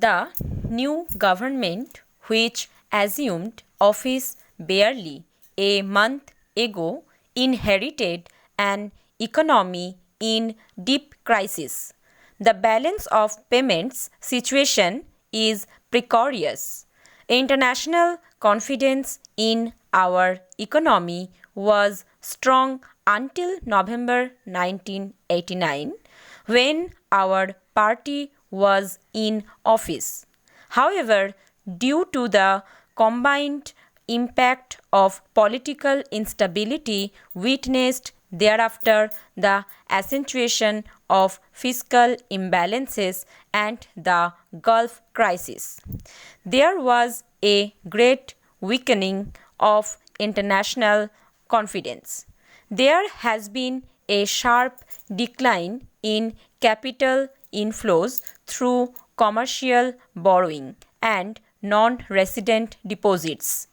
The new government, which assumed office barely a month ago, inherited an economy in deep crisis. The balance of payments situation is precarious. International confidence in our economy was strong until November 1989, when our party was in office. However, due to the combined impact of political instability witnessed thereafter, the accentuation of fiscal imbalances and the Gulf crisis, there was a great weakening of international confidence. There has been a sharp decline in capital inflows through commercial borrowing and non-resident deposits.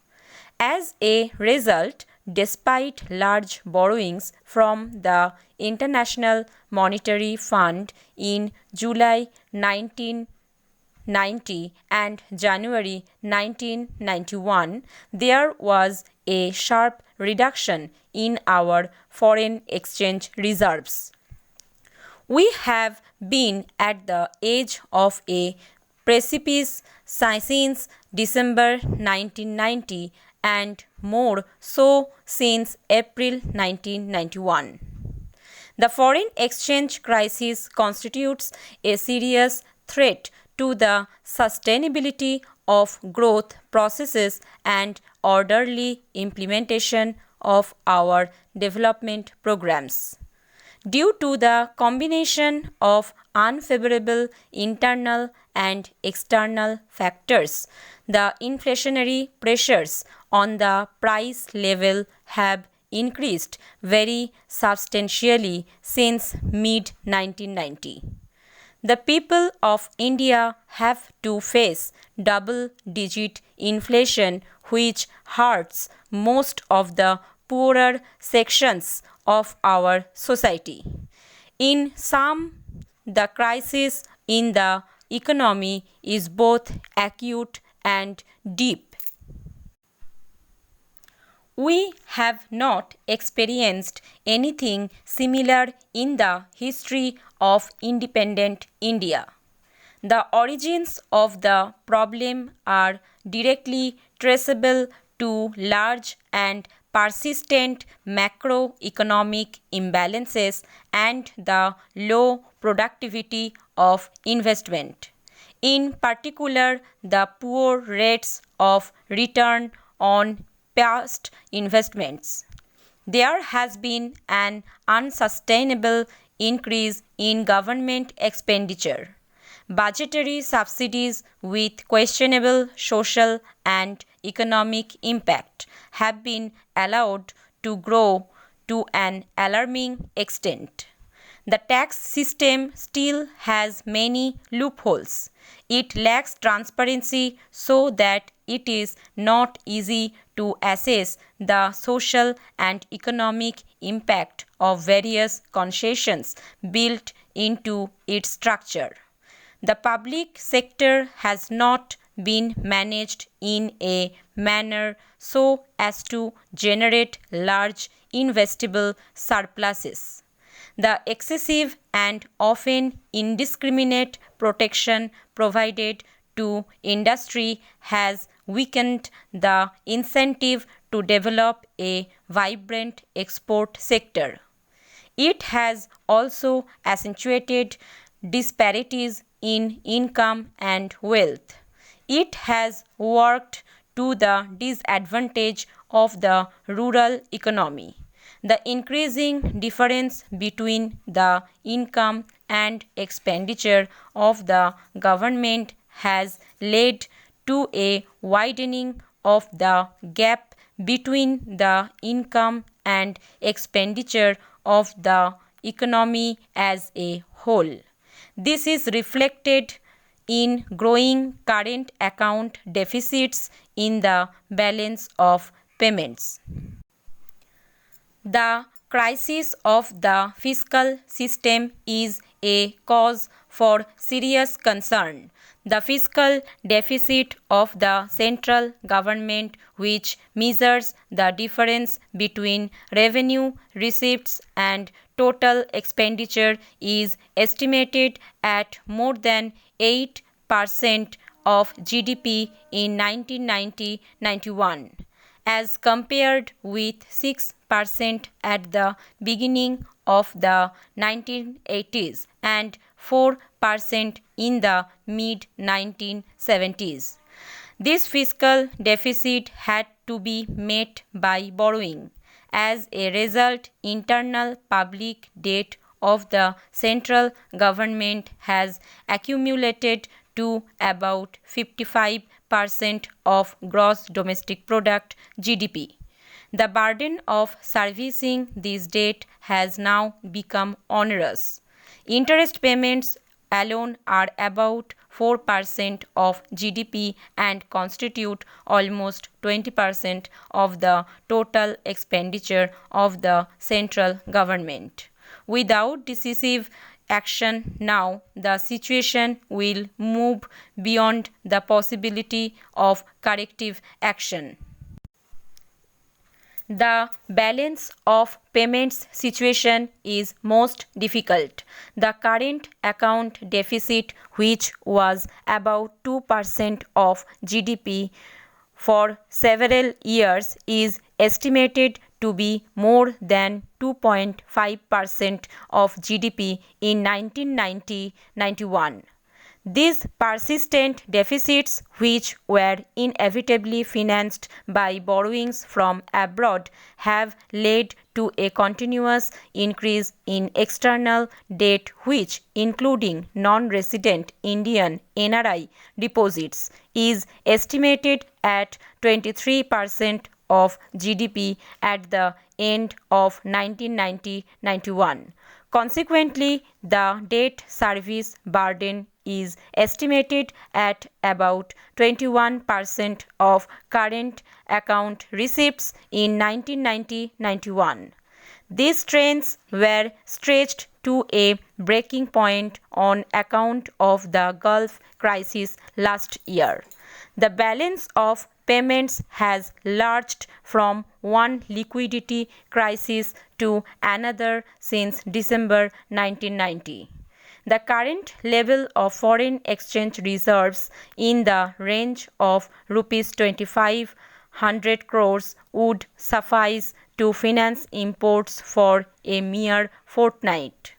As a result, despite large borrowings from the International Monetary Fund in July 1990 and January 1991, there was a sharp reduction in our foreign exchange reserves. We have been at the edge of a precipice since December 1990 and more so since April 1991. The foreign exchange crisis constitutes a serious threat to the sustainability of growth processes and orderly implementation of our development programs. Due to the combination of unfavorable internal and external factors, the inflationary pressures on the price level have increased very substantially since mid-1990. The people of India have to face double-digit inflation, which hurts most of the poorer sections of our society. In sum, the crisis in the economy is both acute and deep. We have not experienced anything similar in the history of independent India. The origins of the problem are directly traceable to large and persistent macroeconomic imbalances and the low productivity of investment. In particular, the poor rates of return on past investments. There has been an unsustainable increase in government expenditure. Budgetary subsidies with questionable social and economic impact have been allowed to grow to an alarming extent. The tax system still has many loopholes. It lacks transparency so that it is not easy to assess the social and economic impact of various concessions built into its structure. The public sector has not been managed in a manner so as to generate large investable surpluses. The excessive and often indiscriminate protection provided to industry has weakened the incentive to develop a vibrant export sector. It has also accentuated disparities in income and wealth. It has worked to the disadvantage of the rural economy. The increasing difference between the income and expenditure of the government has led to a widening of the gap between the income and expenditure of the economy as a whole. This is reflected in growing current account deficits in the balance of payments. The crisis of the fiscal system is a cause for serious concern. The fiscal deficit of the central government, which measures the difference between revenue receipts and total expenditure, is estimated at more than 8% of GDP in 1990-91, as compared with 6% at the beginning of the 1980s and 4% in the mid-1970s. This fiscal deficit had to be met by borrowing. As a result, internal public debt of the central government has accumulated to about 55% of gross domestic product (GDP). The burden of servicing this debt has now become onerous. Interest payments alone are about 4% of GDP and constitute almost 20% of the total expenditure of the central government. Without decisive action now, the situation will move beyond the possibility of corrective action. The balance of payments situation is most difficult. The current account deficit, which was about 2% of GDP for several years, is estimated to be more than 2.5% of GDP in 1990-91. These persistent deficits, which were inevitably financed by borrowings from abroad, have led to a continuous increase in external debt, which, including non-resident Indian (NRI) deposits, is estimated at 23% of GDP at the end of 1990-91. Consequently, the debt service burden is estimated at about 21% of current account receipts in 1990-91. These trends were stretched to a breaking point on account of the Gulf crisis last year. The balance of payments has lurched from one liquidity crisis to another since December 1990. The current level of foreign exchange reserves in the range of Rs 2,500 crores would suffice to finance imports for a mere fortnight.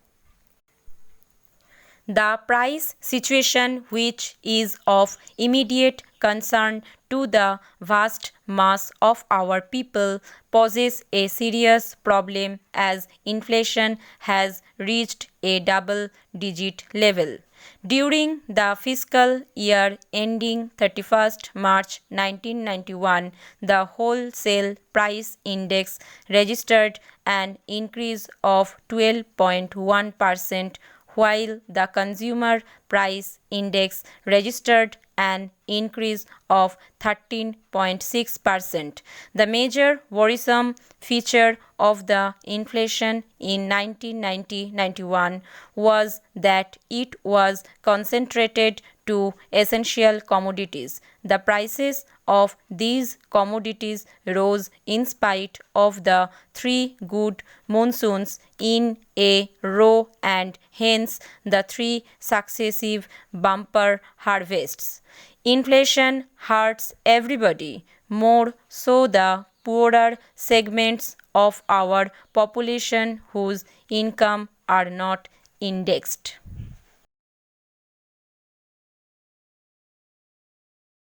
The price situation, which is of immediate concern to the vast mass of our people, poses a serious problem as inflation has reached a double-digit level. During the fiscal year ending 31st March 1991, the wholesale price index registered an increase of 12.1%, while the consumer price index registered an increase of 13.6%. The major worrisome feature of the inflation in 1990-91 was that it was concentrated to essential commodities. The prices of these commodities rose in spite of the 3 good monsoons in a row and hence the 3 successive bumper harvests. Inflation hurts everybody, more so the poorer segments of our population whose income are not indexed.